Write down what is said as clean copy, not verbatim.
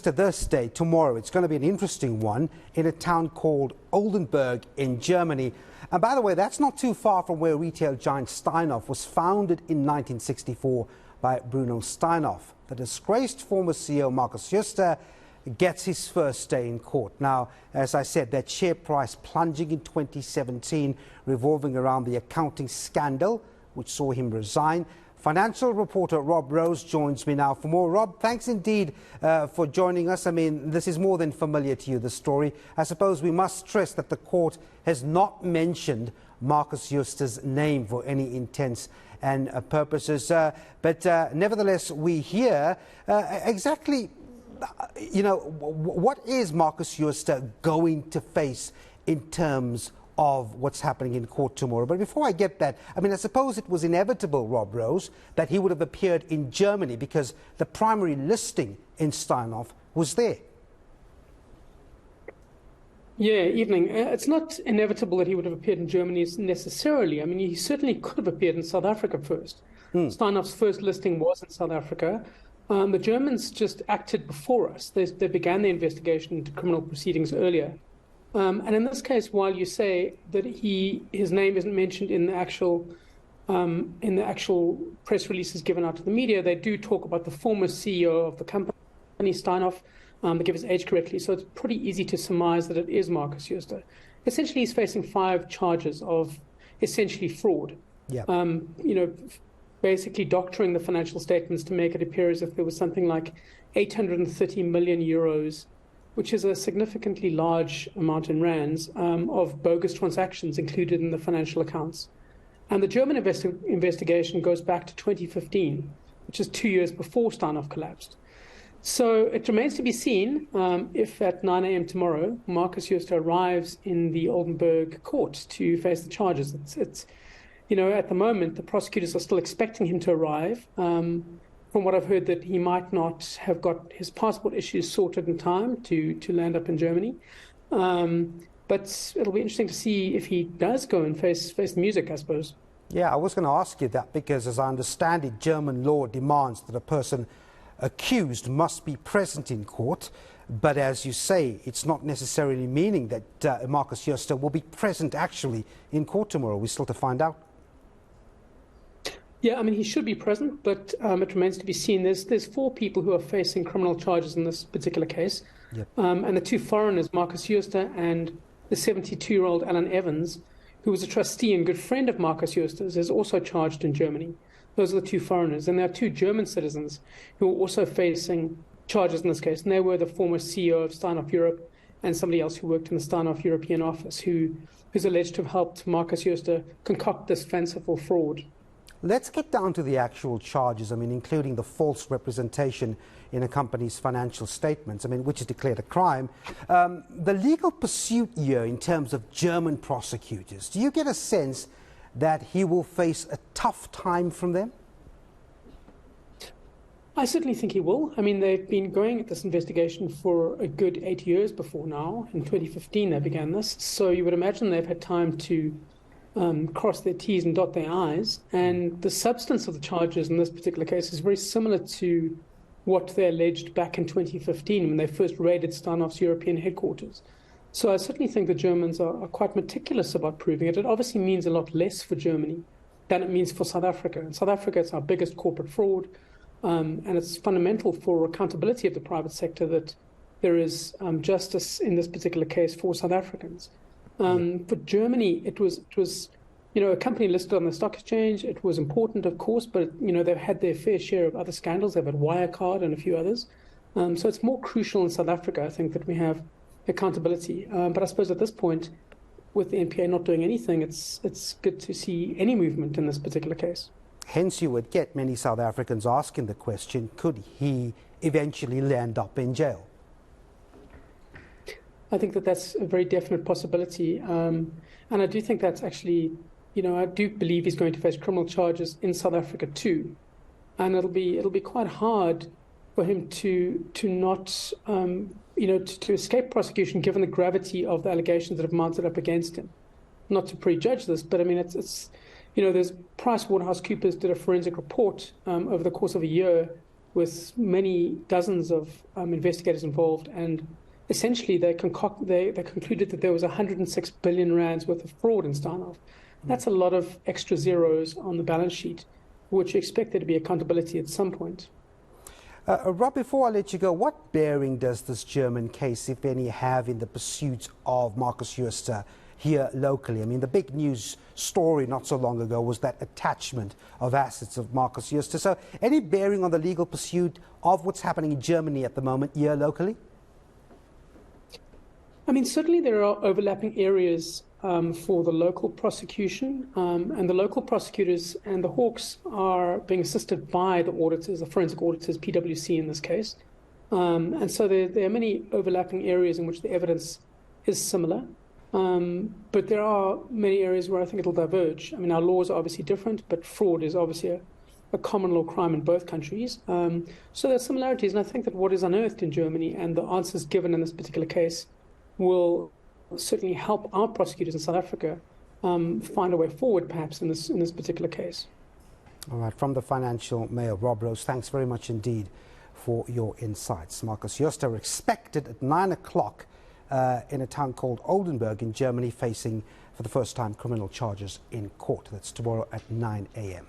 to this day, tomorrow, it's going to be an interesting one in a town called Oldenburg in Germany. And by the way, that's not too far from where retail giant Steinhoff was founded in 1964 by Bruno Steinhoff. The disgraced former CEO Markus Jooste gets his first day in court. Now, as I said, that share price plunging in 2017, revolving around the accounting scandal, which saw him resign. Financial reporter Rob Rose joins me now for more. Rob, thanks indeed for joining us. I mean, this is more than familiar to you, the story. I suppose we must stress that the court has not mentioned Markus Jooste's name for any intents and purposes. But nevertheless, we hear exactly, what is Markus Jooste going to face in terms of what's happening in court tomorrow. But before I get that, I mean, I suppose it was inevitable, Rob Rose, that he would have appeared in Germany because the primary listing in Steinhoff was there. Yeah, evening. It's not inevitable that he would have appeared in Germany necessarily. I mean, he certainly could have appeared in South Africa first. Steinhoff's first listing was in South Africa. The Germans just acted before us. They began the investigation into criminal proceedings earlier. And in this case, while you say that his name isn't mentioned in the actual press releases given out to the media, they do talk about the former CEO of the company, Steinhoff. They give his age correctly, so it's pretty easy to surmise that it is Markus Jooste. Essentially, he's facing 5 charges of essentially fraud. Yeah. Basically doctoring the financial statements to make it appear as if there was something like 830 million euros, which is a significantly large amount in rands, of bogus transactions included in the financial accounts. And the German investigation goes back to 2015, which is 2 years before Steinhoff collapsed. So it remains to be seen if at 9 a.m. tomorrow, Markus Jooste arrives in the Oldenburg court to face the charges. It's at the moment, the prosecutors are still expecting him to arrive. From what I've heard, that he might not have got his passport issues sorted in time to land up in Germany. But it'll be interesting to see if he does go and face the music, I suppose. Yeah, I was going to ask you that because, as I understand it, German law demands that a person accused must be present in court. But as you say, it's not necessarily meaning that Markus Jooste will be present actually in court tomorrow. We're still to find out. Yeah, I mean, he should be present, but it remains to be seen. There's 4 people who are facing criminal charges in this particular case. Yep. And the 2 foreigners, Markus Jooste and the 72-year-old Alan Evans, who was a trustee and good friend of Markus Jooste's, is also charged in Germany. Those are the 2 foreigners. And there are 2 German citizens who are also facing charges in this case. And they were the former CEO of Steinhoff Europe and somebody else who worked in the Steinhoff European office who's alleged to have helped Markus Jooste concoct this fanciful fraud. Let's get down to the actual charges, I mean, including the false representation in a company's financial statements, I mean, which is declared a crime. The legal pursuit here in terms of German prosecutors, do you get a sense that he will face a tough time from them? I certainly think he will. I mean, they've been going at this investigation for a good 8 years before now. In 2015, they began this. So you would imagine they've had time to cross their T's and dot their I's. And the substance of the charges in this particular case is very similar to what they alleged back in 2015 when they first raided Steinhoff's European headquarters. So I certainly think the Germans are quite meticulous about proving it. It obviously means a lot less for Germany than it means for South Africa. In South Africa, it's our biggest corporate fraud, and it's fundamental for accountability of the private sector that there is justice in this particular case for South Africans. For Germany, it was a company listed on the stock exchange. It was important, of course, but they've had their fair share of other scandals. They've had Wirecard and a few others. So it's more crucial in South Africa, I think, that we have accountability. But I suppose at this point, with the NPA not doing anything, it's good to see any movement in this particular case. Hence, you would get many South Africans asking the question: could he eventually land up in jail? I think that's a very definite possibility. And I do think that's actually, I do believe he's going to face criminal charges in South Africa too. And it'll be quite hard for him to not, to escape prosecution given the gravity of the allegations that have mounted up against him. Not to prejudge this, but I mean, there's PricewaterhouseCoopers did a forensic report over the course of a year with many dozens of investigators involved, and essentially they concluded that there was 106 billion rands worth of fraud in Steinhoff. That's a lot of extra zeros on the balance sheet, which you expect there to be accountability at some point. Rob, before I let you go, what bearing does this German case, if any, have in the pursuit of Marcus Jooste here locally? I mean, the big news story not so long ago was that attachment of assets of Marcus Jooste. So any bearing on the legal pursuit of what's happening in Germany at the moment here locally? I mean, certainly there are overlapping areas for the local prosecution, and the local prosecutors and the Hawks are being assisted by the auditors, the forensic auditors, PwC in this case. And so there are many overlapping areas in which the evidence is similar. But there are many areas where I think it'll diverge. I mean, our laws are obviously different, but fraud is obviously a common law crime in both countries. So there are similarities, and I think that what is unearthed in Germany and the answers given in this particular case will certainly help our prosecutors in South Africa find a way forward, perhaps, in this particular case. All right, from the Financial Mail, Rob Rose, thanks very much indeed for your insights. Marcus Jooste are expected at 9 o'clock in a town called Oldenburg in Germany, facing for the first time criminal charges in court. That's tomorrow at 9 a.m.